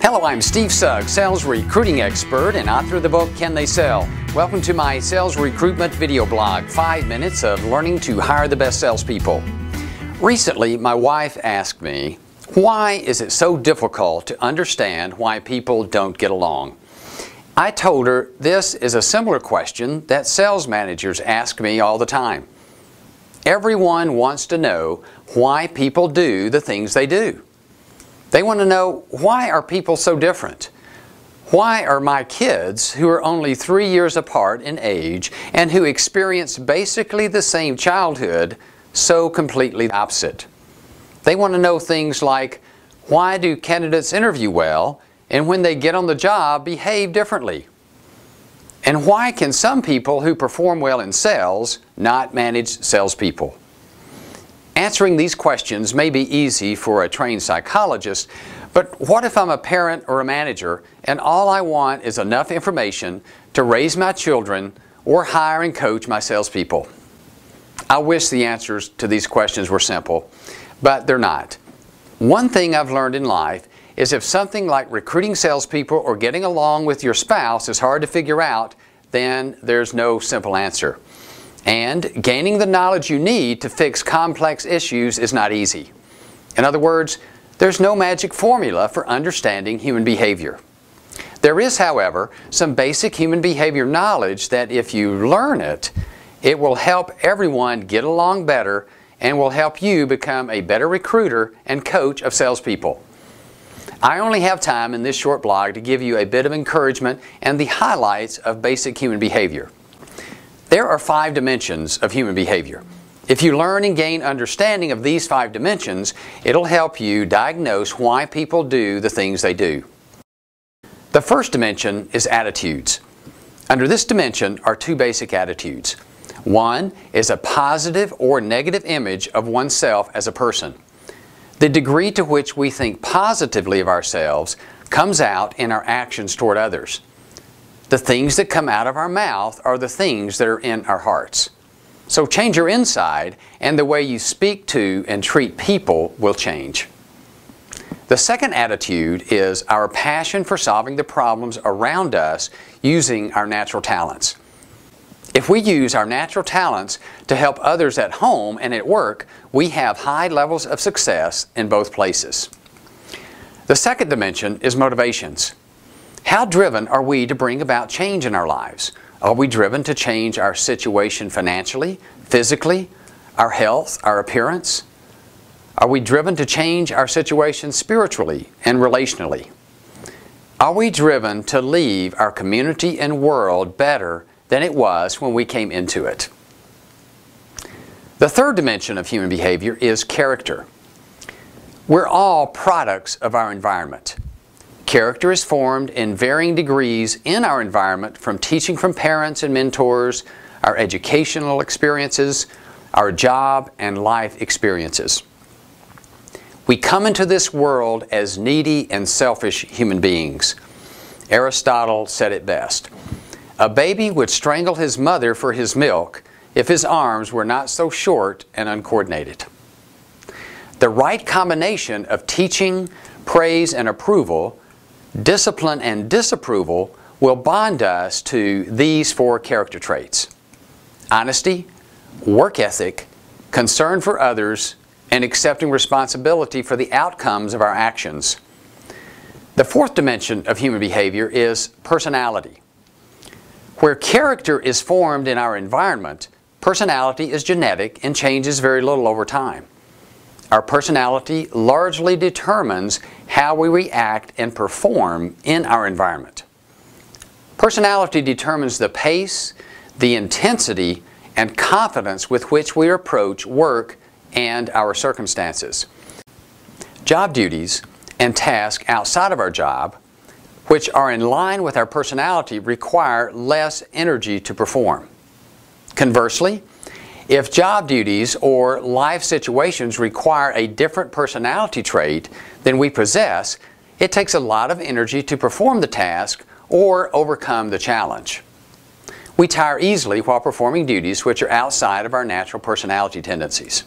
Hello, I'm Steve Sugg, sales recruiting expert and author of the book, Can They Sell? Welcome to my sales recruitment video blog, 5 minutes of learning to hire the best salespeople. Recently, my wife asked me, why is it so difficult to understand why people don't get along? I told her this is a similar question that sales managers ask me all the time. Everyone wants to know why people do the things they do. They want to know, why are people so different? Why are my kids, who are only 3 years apart in age and who experience basically the same childhood, so completely opposite? They want to know things like, why do candidates interview well and when they get on the job behave differently? And why can some people who perform well in sales not manage salespeople? Answering these questions may be easy for a trained psychologist, but what if I'm a parent or a manager and all I want is enough information to raise my children or hire and coach my salespeople? I wish the answers to these questions were simple, but they're not. One thing I've learned in life is if something like recruiting salespeople or getting along with your spouse is hard to figure out, then there's no simple answer. And gaining the knowledge you need to fix complex issues is not easy. In other words, there's no magic formula for understanding human behavior. There is, however, some basic human behavior knowledge that if you learn it, it will help everyone get along better and will help you become a better recruiter and coach of salespeople. I only have time in this short blog to give you a bit of encouragement and the highlights of basic human behavior. There are 5 dimensions of human behavior. If you learn and gain understanding of these 5 dimensions, it'll help you diagnose why people do the things they do. The first dimension is attitudes. Under this dimension are 2 basic attitudes. One is a positive or negative image of oneself as a person. The degree to which we think positively of ourselves comes out in our actions toward others. The things that come out of our mouth are the things that are in our hearts. So change your inside, and the way you speak to and treat people will change. The second attitude is our passion for solving the problems around us using our natural talents. If we use our natural talents to help others at home and at work, we have high levels of success in both places. The second dimension is motivations. How driven are we to bring about change in our lives? Are we driven to change our situation financially, physically, our health, our appearance? Are we driven to change our situation spiritually and relationally? Are we driven to leave our community and world better than it was when we came into it? The third dimension of human behavior is character. We're all products of our environment. Character is formed in varying degrees in our environment, from teaching from parents and mentors, our educational experiences, our job and life experiences. We come into this world as needy and selfish human beings. Aristotle said it best. A baby would strangle his mother for his milk if his arms were not so short and uncoordinated. The right combination of teaching, praise and approval, discipline and disapproval will bond us to these 4 character traits: honesty, work ethic, concern for others, and accepting responsibility for the outcomes of our actions. The fourth dimension of human behavior is personality. Where character is formed in our environment, personality is genetic and changes very little over time. Our personality largely determines how we react and perform in our environment. Personality determines the pace, the intensity, and confidence with which we approach work and our circumstances. Job duties and tasks outside of our job, which are in line with our personality, require less energy to perform. Conversely, if job duties or life situations require a different personality trait than we possess, it takes a lot of energy to perform the task or overcome the challenge. We tire easily while performing duties which are outside of our natural personality tendencies.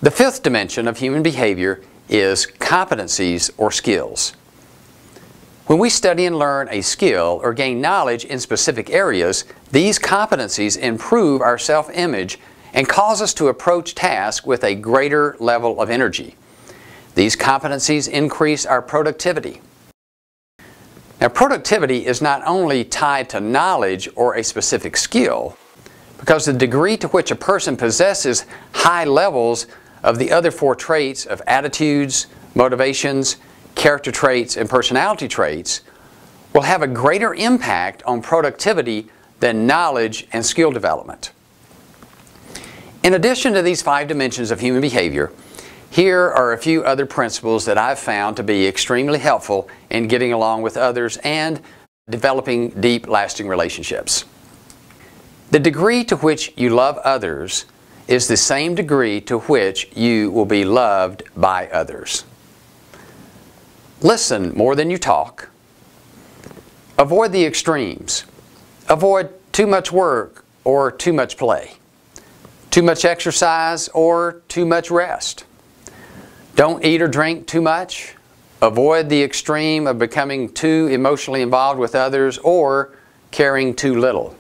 The fifth dimension of human behavior is competencies or skills. When we study and learn a skill or gain knowledge in specific areas, these competencies improve our self-image and cause us to approach tasks with a greater level of energy. These competencies increase our productivity. Now, productivity is not only tied to knowledge or a specific skill, because the degree to which a person possesses high levels of the other four traits of attitudes, motivations, character traits, and personality traits will have a greater impact on productivity than knowledge and skill development. In addition to these 5 dimensions of human behavior, here are a few other principles that I've found to be extremely helpful in getting along with others and developing deep, lasting relationships. The degree to which you love others is the same degree to which you will be loved by others. Listen more than you talk. Avoid the extremes. Avoid too much work or too much play. Too much exercise or too much rest. Don't eat or drink too much. Avoid the extreme of becoming too emotionally involved with others or caring too little.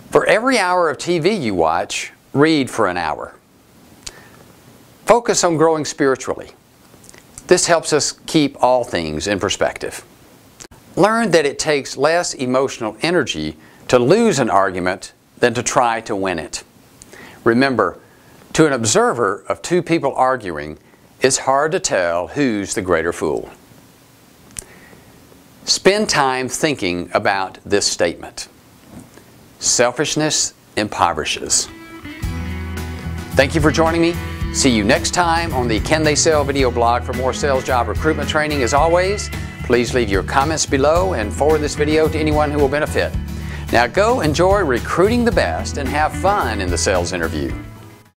For every hour of TV you watch, read for an hour. Focus on growing spiritually. This helps us keep all things in perspective. Learn that it takes less emotional energy to lose an argument than to try to win it. Remember, to an observer of 2 people arguing, it's hard to tell who's the greater fool. Spend time thinking about this statement. Selfishness impoverishes. Thank you for joining me. See you next time on the Can They Sell video blog for more sales job recruitment training. As always, please leave your comments below and forward this video to anyone who will benefit. Now go enjoy recruiting the best and have fun in the sales interview.